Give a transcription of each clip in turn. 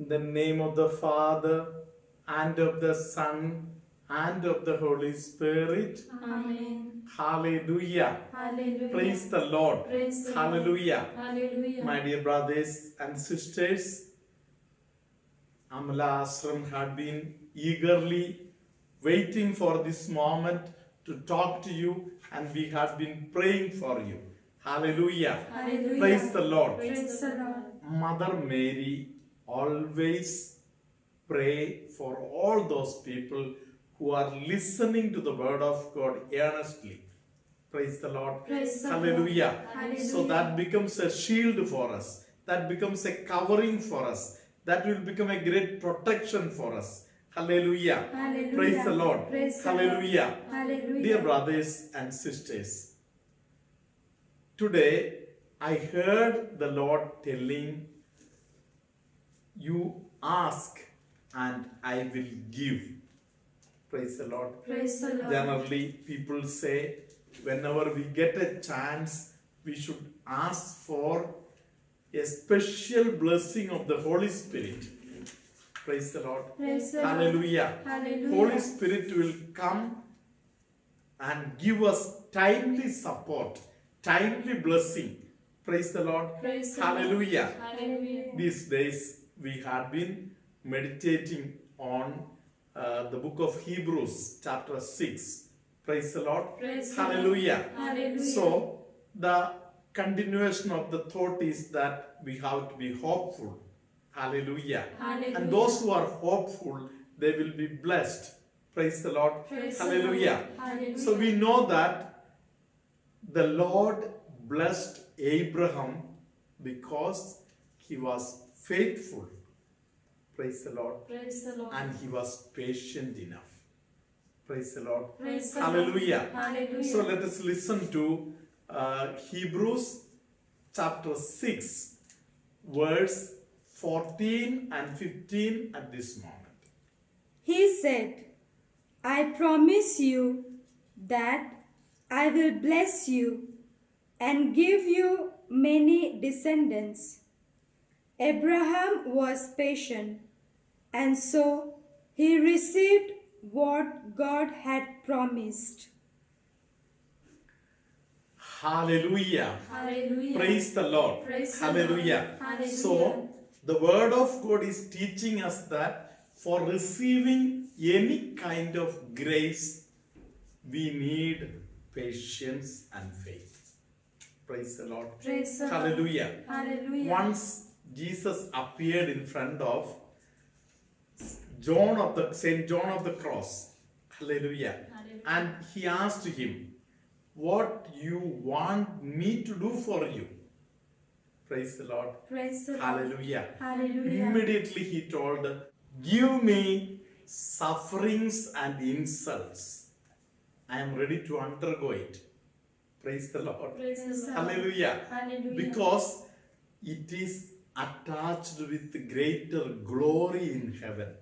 In the name of the Father, and of the Son, and of the Holy Spirit. Amen. Hallelujah. Hallelujah. Praise the Lord. Praise the Hallelujah. Lord. Hallelujah. My dear brothers and sisters, Amala Ashram had been eagerly waiting for this moment to talk to you, and we have been praying for you. Hallelujah. Hallelujah. Praise the Lord. Praise the Lord. Mother Mary always pray for all those people who are listening to the word of God earnestly. Praise the Lord. Praise the Hallelujah. Lord. Hallelujah. So that becomes a shield for us. That becomes a covering for us. That will become a great protection for us. Hallelujah. Hallelujah. Praise the Lord. Praise the Hallelujah. Lord. Hallelujah. Dear brothers and sisters, today I heard the Lord telling you, ask and I will give. Praise the Lord. Praise the Lord. Generally, people say whenever we get a chance, we should ask for a special blessing of the Holy Spirit. Praise the Lord. Praise the Lord. Hallelujah. Hallelujah. Holy Spirit will come and give us timely support, timely blessing. Praise the Lord. Praise the Hallelujah. Lord. Hallelujah. These days we have been meditating on the book of Hebrews, chapter 6. Praise the Lord. Praise the Hallelujah. Lord. Hallelujah. So, the continuation of the thought is that we have to be hopeful. Hallelujah. Hallelujah. And those who are hopeful, they will be blessed. Praise the Lord. Praise the Hallelujah. Lord. Hallelujah. So we know that the Lord blessed Abraham because he was faithful. Praise the Lord. Praise the Lord. And he was patient enough. Praise the Lord. Praise the Hallelujah. Lord. Hallelujah. So let us listen to Hebrews chapter 6, verse 14 and 15 at this moment. He said, I promise you that I will bless you and give you many descendants. Abraham was patient, and so he received what God had promised. Hallelujah. Hallelujah. Praise the Lord. Praise the Hallelujah. Lord. Hallelujah. So, the word of God is teaching us that for receiving any kind of grace, we need patience and faith. Praise the Lord. Praise the Lord. Hallelujah. Hallelujah. Once Jesus appeared in front of Saint John of the Cross. Hallelujah. Hallelujah. And he asked him, what you want me to do for you? Praise the Lord. Praise the Lord. Hallelujah. Hallelujah. Immediately he told, give me sufferings and insults. I am ready to undergo it. Praise the Lord. Praise the Lord. Hallelujah. Hallelujah. Because it is attached with greater glory in heaven.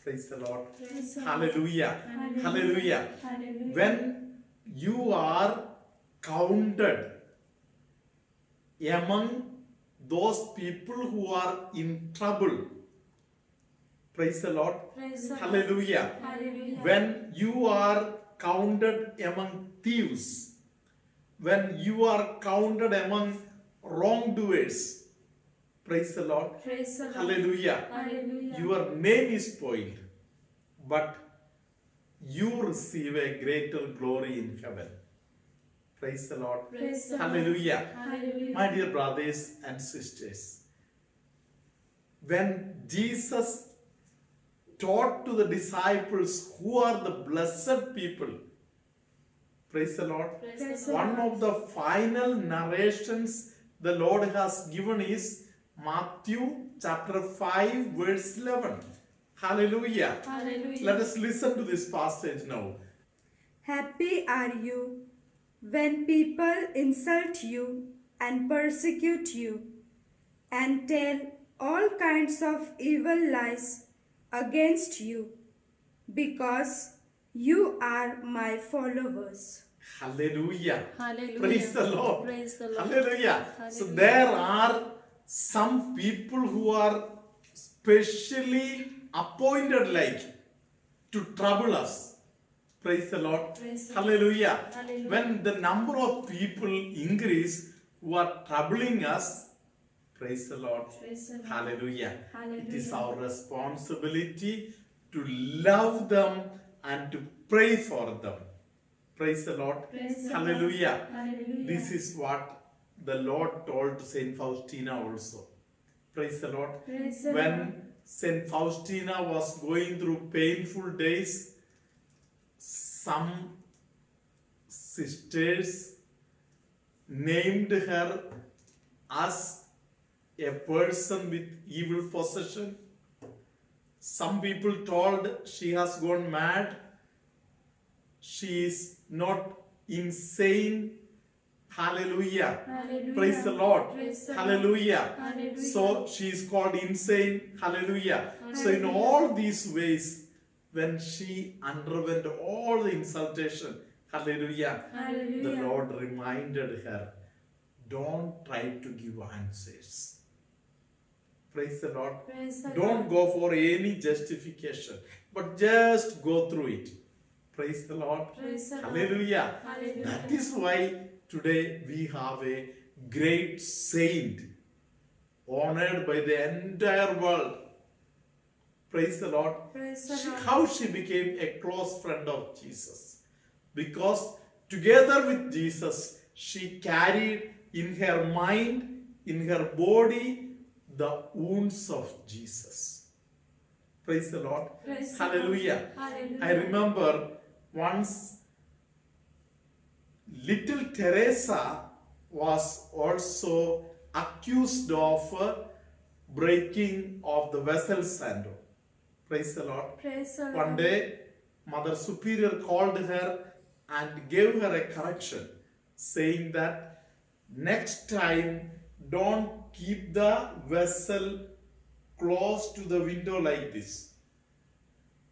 Praise the Lord. Praise the Lord. Hallelujah. Hallelujah. Hallelujah. Hallelujah. When you are counted among those people who are in trouble. Praise the Lord. Praise the Lord. Hallelujah. Hallelujah. When you are counted among thieves, when you are counted among wrongdoers, praise the Lord. Praise the Lord. Hallelujah. Hallelujah. Your name is spoiled, but you receive a greater glory in heaven. Praise the Lord. Praise the Lord. Hallelujah. Hallelujah. My dear brothers and sisters, when Jesus taught to the disciples who are the blessed people, praise the Lord. Praise the One Lord. of the final narrations the Lord has given is Matthew chapter 5 verse 11. Hallelujah. Hallelujah. Let us listen to this passage now. Happy are you when people insult you and persecute you and tell all kinds of evil lies against you because you are my followers. Hallelujah. Hallelujah. Praise the Lord. Praise the Lord. Hallelujah. So Hallelujah. there are some people who are specially appointed like to trouble us. Praise the Lord. Praise the Hallelujah. Hallelujah. When the number of people increase who are troubling us, praise the Lord. Praise the Lord. Hallelujah. It is Hallelujah. our responsibility to love them and to pray for them. Praise the Lord. Praise the Hallelujah. Lord. Hallelujah. This is what the Lord told to Saint Faustina also. Praise the Lord. Praise the Lord. When Saint Faustina was going through painful days, some sisters named her as a person with evil possession. Some people told she has gone mad. She is not insane. Hallelujah. Hallelujah. Praise the Lord. Praise the Lord. Hallelujah. Hallelujah. So she is called insane. Hallelujah. So in all these ways, when she underwent all the insultation, hallelujah, Hallelujah. the Lord reminded her, don't try to give answers. Praise the Lord. Praise the Don't Lord. go for any justification, but just go through it. Praise the Lord. Praise the Lord. Hallelujah. Hallelujah. That is why today we have a great saint honored by the entire world. Praise the Lord. Praise the Lord. How she became a close friend of Jesus. Because together with Jesus, she carried in her mind, in her body, the wounds of Jesus. Praise the Lord. Praise the Hallelujah. Lord. Hallelujah. I remember once little Teresa was also accused of breaking of the vessel sandal. Praise the Lord. Praise the Lord. One day, Mother Superior called her and gave her a correction, saying that next time don't keep the vessel close to the window like this.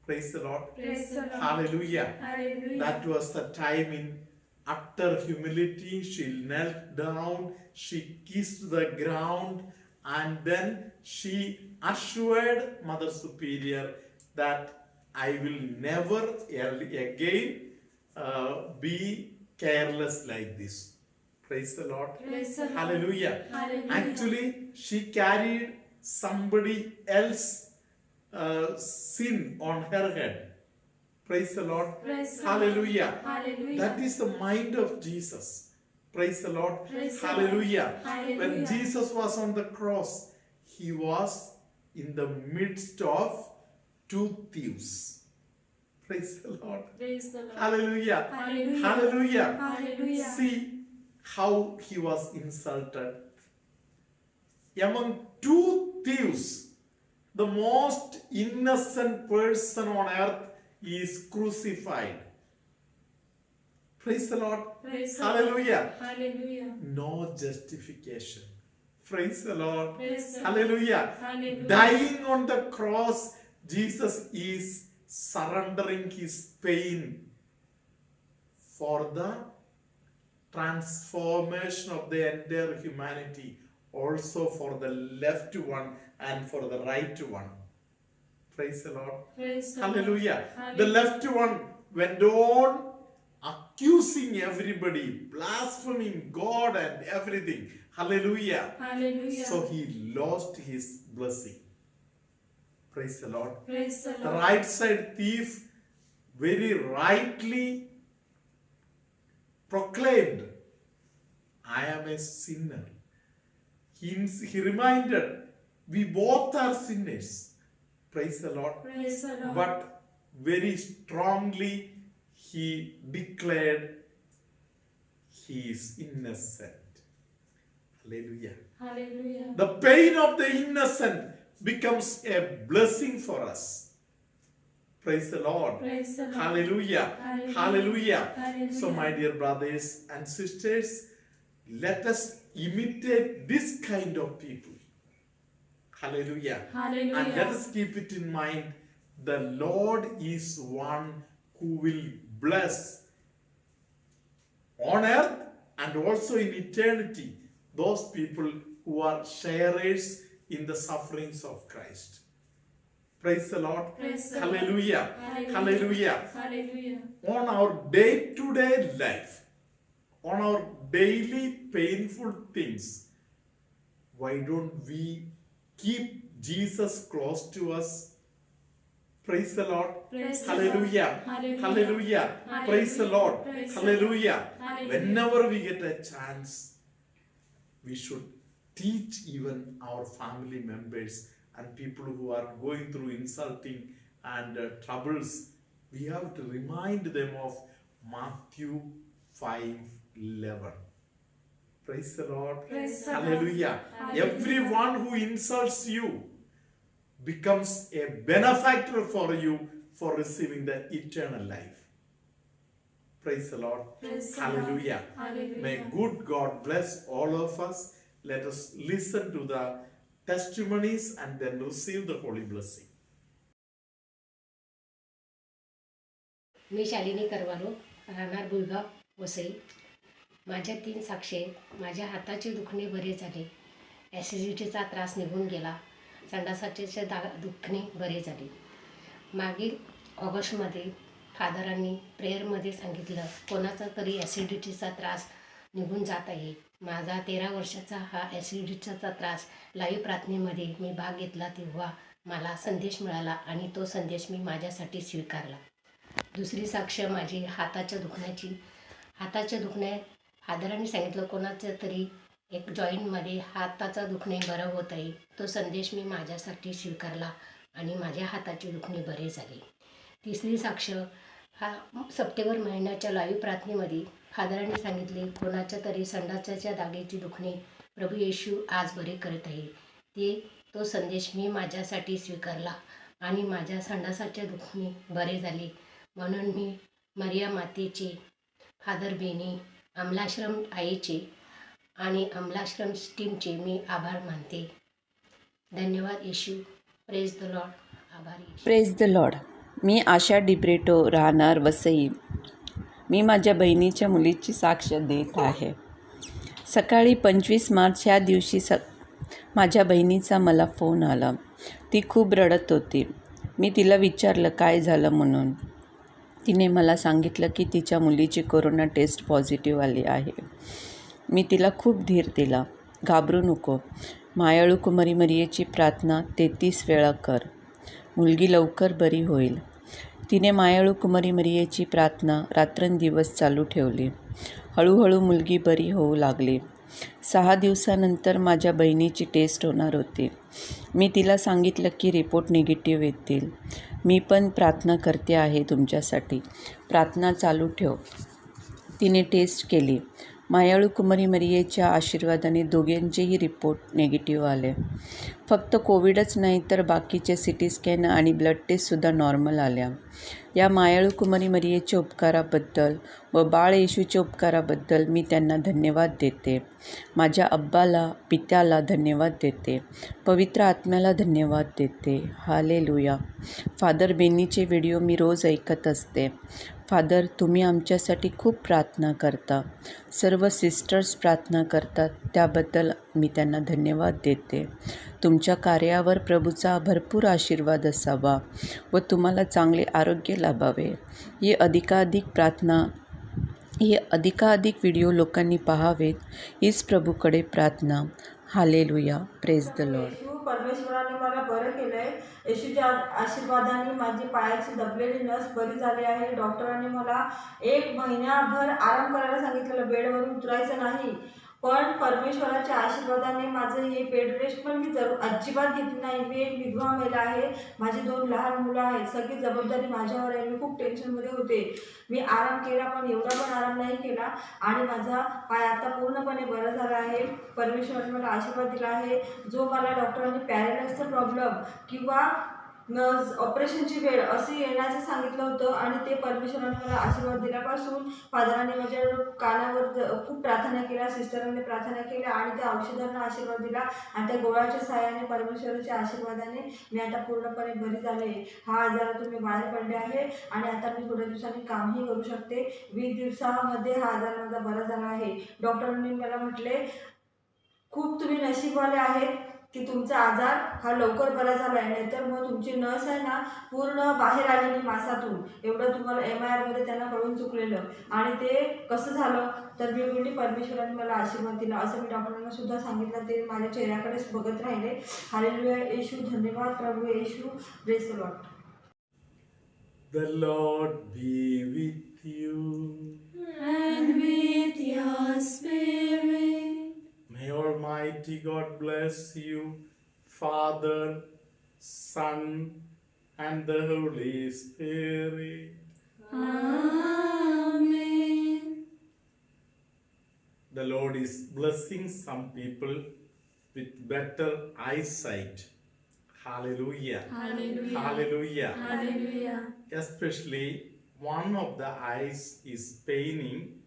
Praise the Lord. Praise the Lord. Hallelujah. Hallelujah. That was the time in utter humility. She knelt down, she kissed the ground, and then she assured Mother Superior that I will never again be careless like this. Praise the Lord. Praise the Lord. Hallelujah. Hallelujah. Actually, she carried somebody else's sin on her head. Praise the Lord. Praise the Hallelujah. Lord. Hallelujah. That is the mind of Jesus. Praise the Lord. Praise the Hallelujah. Lord. Hallelujah. When Jesus was on the cross, he was in the midst of two thieves. Praise the Lord. Praise the Lord. Hallelujah. Hallelujah. Hallelujah. Hallelujah. See how he was insulted. Among two thieves, the most innocent person on earth is crucified. Praise the Lord. Praise the Hallelujah. Lord. Hallelujah. No justification. Praise the Lord. Praise the Lord. Hallelujah. Hallelujah. Dying on the cross, Jesus is surrendering his pain for the transformation of the entire humanity, also for the left one and for the right one. Praise the Lord. Praise the Lord. Hallelujah. Hallelujah. The left one went on accusing everybody, blaspheming God and everything. Hallelujah. Hallelujah. So he lost his blessing. Praise the Lord. Praise the The Lord. right side thief very rightly proclaimed, I am a sinner. He reminded, we both are sinners. Praise the Lord. Praise the Lord. But very strongly he declared he is innocent. Hallelujah. Hallelujah. The pain of the innocent becomes a blessing for us. Praise the Lord. Praise the Lord. Hallelujah. Hallelujah. Hallelujah. Hallelujah. So, my dear brothers and sisters, let us imitate this kind of people. Hallelujah. Hallelujah. And let us keep it in mind, the Lord is one who will bless on earth and also in eternity those people who are sharers in the sufferings of Christ. Praise the Lord. Praise the Hallelujah. Hallelujah. Hallelujah. Hallelujah. On our day-to-day life, on our daily painful things, why don't we keep Jesus close to us? Praise the Lord. Praise the Hallelujah. Lord. Hallelujah. Hallelujah. Praise the Lord. Praise the Hallelujah. Hallelujah. Whenever we get a chance, we should teach even our family members and people who are going through insulting and troubles. We have to remind them of Matthew 5:11. Praise the Lord. Praise the Lord. Hallelujah. Hallelujah. Everyone who insults you becomes a benefactor for you for receiving the eternal life. Praise the Lord. Praise the Hallelujah. Lord. Hallelujah. May good God bless all of us. Let us listen to the testimonies and then receive the holy blessing. मी शालिनी करवालो, राहणार बुलगाव वसई. माझ्या 3 साक्षी आहेत. माझ्या हाताचे दुखणे बरे झाले, ॲसिडिटीचा त्रास निघून गेला, संडासाचे दुखणे बरे झाले. मागील ऑगस्टमध्ये फादरांनी प्रेयरमध्ये सांगितलं कोणाचा तरी ॲसिडिटीचा त्रास निघून जात आहे. माझा 13 वर्षाचा हा ॲसिडिटीचा त्रास लाईव्ह प्रार्थनेमध्ये मी भाग घेतला तेव्हा मला संदेश मिळाला आणि तो संदेश मी माझ्यासाठी स्वीकारला. दुसरी साक्ष माझी हाताच्या दुखण्यात फादरांनी सांगितलं कोणाचं तरी एक जॉईंटमध्ये हाताचा दुखणे बरं होत आहे. तो संदेश मी माझ्यासाठी स्वीकारला आणि माझ्या हाताचे दुखणे बरे झाले. तिसरी साक्ष हा सप्टेंबर महिन्याच्या लाईव्ह प्रार्थनेमध्ये फादरांनी सांगितले कोणाच्या तरी संडासाच्या जागेची दुखणे प्रभू येशू आज बरे करत आहे. तो संदेश मी माझ्यासाठी स्वीकारला आणि माझ्या संडासाचे दुखणे बरे झाले. म्हणून मी मरिया मातेचे, फादर बेनी, अमलाश्रम आईचे आणि अमलाश्रम टीमचे मी आभार मानते. धन्यवाद येशू. Praise the lord. आभारी येशू. Praise the lord. मी आशा डिब्रेटो, राहणार वसई. मी माझ्या बहिणीच्या मुलीची साक्ष देत आहे. सकाळी 25 मार्च ह्या दिवशी माझ्या बहिणीचा मला फोन आला. ती खूप रडत होती. मी तिला विचारलं काय झालं म्हणून. तिने मला सांगितलं की तिच्या मुलीची कोरोना टेस्ट पॉझिटिव्ह आली आहे. मी तिला खूप धीर दिला. घाबरू नको, मायाळू कुमारी मरियेची प्रार्थना 33 वेळा कर, मुलगी लवकर बरी होईल. तिने मायाळू कुमारी मरियेची प्रार्थना रात्रंदिवस चालू ठेवली. हळूहळू मुलगी बरी होऊ लागली. 6 दिवसानंतर माझ्या बहिणीची टेस्ट होणार होती. मी तिला सांगितलं की रिपोर्ट निगेटिव्ह येतील. मी पण प्रार्थना करते आहे तुमच्यासाठी, प्रार्थना चालू ठेव. तिने टेस्ट केली. मायाळू कुमारी मरियेच्या आशीर्वादाने दोघांचेही रिपोर्ट निगेटिव्ह आले. फक्त कोविडच नाही तर बाकीचे CT स्कॅन आणि ब्लड टेस्टसुद्धा नॉर्मल आल्या. या मायाळू कुमारी मरियेच्या उपकाराबद्दल व बाळ येशूच्या उपकाराबद्दल मी त्यांना धन्यवाद देते. माझ्या अब्बाला, पित्याला धन्यवाद देते. पवित्र आत्म्याला धन्यवाद देते. हालेलुया. फादर बेनीचे व्हिडिओ मी रोज ऐकत असते. फादर, तुम्ही आमच्यासाठी खूप प्रार्थना करता. सर्व सिस्टर्स प्रार्थना करतात, त्याबद्दल मी त्यांना धन्यवाद देते. तुमच्या कार्यावर प्रभूचा भरपूर आशीर्वाद असावा व तुम्हाला चांगले आरोग्य लाभावे. ही अधिकाधिक व्हिडिओ लोकांनी पाहावेत हीच प्रभूकडे प्रार्थना. हालेलुया. Praise the Lord. येशू परमेश्वराने मला बरं केलंय. येशूच्या आशीर्वादाने माझी पायाची दबलेली नस बरी झाली आहे. डॉक्टरांनी मला 1 महिनाभर आराम करायला सांगितलेलं, बेडवरून उतरायचं नाही. पण परमेश्वराच्या आशीर्वादाने माझं हे बेड रेस्ट पण मी अजिबात घेतली नाही. मी एक विधवा महिला आहे. माझी 2 लहान मुलं आहेत. सगळी जबाबदारी माझ्यावर आहे. मी खूप टेन्शनमध्ये होते. मी आराम केला पण एवढा पण आराम नाही केला आणि माझा पाय आता पूर्णपणे बरा झाला आहे. परमेश्वराने मला आशीर्वाद दिला आहे. जो मला डॉक्टरांनी पॅरालाइजचा प्रॉब्लेम किंवा ऑपरेशनची वेळ असे येण्याचं सांगितलं होतं आणि ते परमेश्वराने मला आशीर्वाद दिल्यापासून फादरांनी माझ्या कानावर खूप प्रार्थना केल्या, सिस्टरांनी प्रार्थना केल्या आणि त्या औषधांना आशीर्वाद दिला आणि त्या गोळ्याच्या सहाय्याने परमेश्वराच्या आशीर्वादाने मी आता पूर्णपणे बरी झाले. हा आजारातून मी बाहेर पडले आहे आणि आता मी थोड्या दिवसांनी कामही करू शकते. 20 दिवसामध्ये हा आजार माझा बरा झाला आहे. डॉक्टरांनी मला म्हटले खूप तुम्ही नशीबवाले आहेत. की तुमचा आजार हा लवकर बरा झाला आहे, नाहीतर मग तुमची नस आहे ना पूर्ण बाहेर आलेली मांसातून, एवढं तुम्हाला MRI मध्ये त्यांना कळून चुकलेलं. आणि ते कसं झालं तर मी बोलली परमेश्वराने मला आशीर्वाद दिला, असं मी डॉक्टरांना सुद्धा सांगितलं. ते माझ्या चेहऱ्याकडेच बघत राहिले. हालेलुया येशू, धन्यवाद प्रभू येशू, praise the Lord. The Lord be with you. And with your spirit. May Almighty God bless you, Father, Son, and the Holy Spirit. Amen. The Lord is blessing some people with better eyesight. Hallelujah. Hallelujah. Hallelujah. Hallelujah. Especially one of the eyes is paining.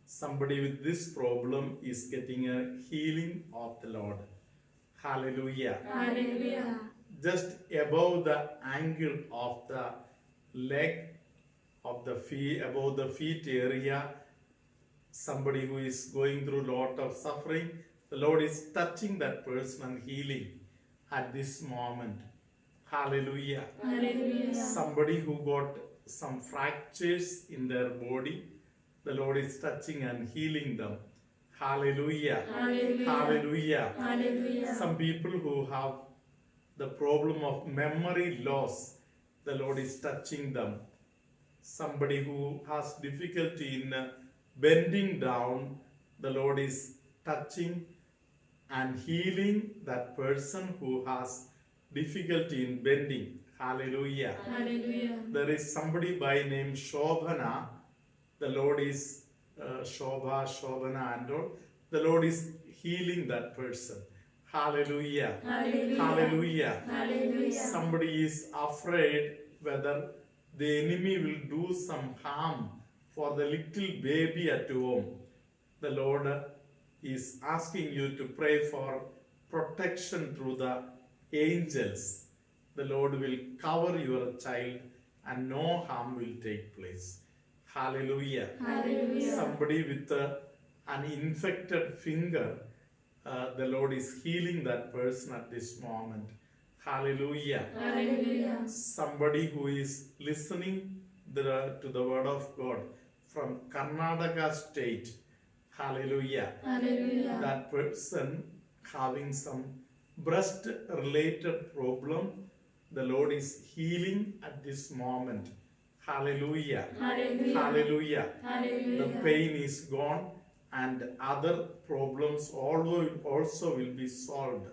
Somebody with this problem is getting a healing of the Lord. Hallelujah. Hallelujah. Just above the angle of the leg of the feet, above the feet area, somebody who is going through a lot of suffering, the Lord is touching that person and healing at this moment. Hallelujah. Hallelujah. Somebody who got some fractures in their body, the Lord is touching and healing them. Hallelujah. Hallelujah. Hallelujah. Hallelujah. Some people who have the problem of memory loss, the Lord is touching them. Somebody who has difficulty in bending down, the Lord is touching and healing that person who has difficulty in bending. Hallelujah. Hallelujah. There is somebody by name Shobhana. The Lord is Shobhana and all. The Lord is healing that person. Hallelujah. Hallelujah. Hallelujah. Hallelujah. Somebody is afraid whether the enemy will do some harm for the little baby at home. The Lord is asking you to pray for protection through the angels. The Lord will cover your child and no harm will take place. Hallelujah. Hallelujah. Somebody with an infected finger, the Lord is healing that person at this moment. Hallelujah. Hallelujah. Somebody who is listening to the word of God from Karnataka state. Hallelujah. Hallelujah. That person having some breast related problem, the Lord is healing at this moment. Hallelujah. Hallelujah. Hallelujah. The Hallelujah. pain is gone and other problems also will be solved.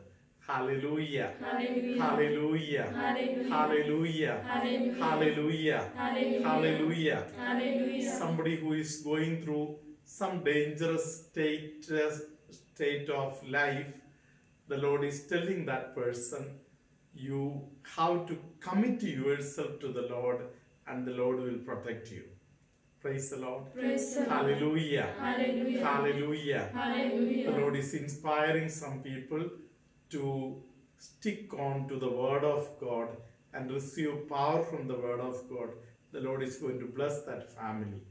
Hallelujah. Hallelujah. Hallelujah. Hallelujah. Hallelujah. Hallelujah. Hallelujah. Hallelujah. Hallelujah. Hallelujah. Somebody who is going through some dangerous state of life, the Lord is telling that person, you have to commit yourself to the Lord and the Lord will protect you. Praise the Lord. Praise the Lord. Hallelujah. Hallelujah. Hallelujah. The Hallelujah. Lord is inspiring some people to stick on to the word of God and receive power from the word of God. The Lord is going to bless that family.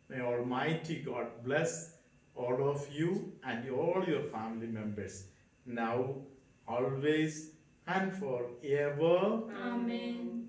May Almighty God bless all of you and all your family members, now, always, and forever. Amen.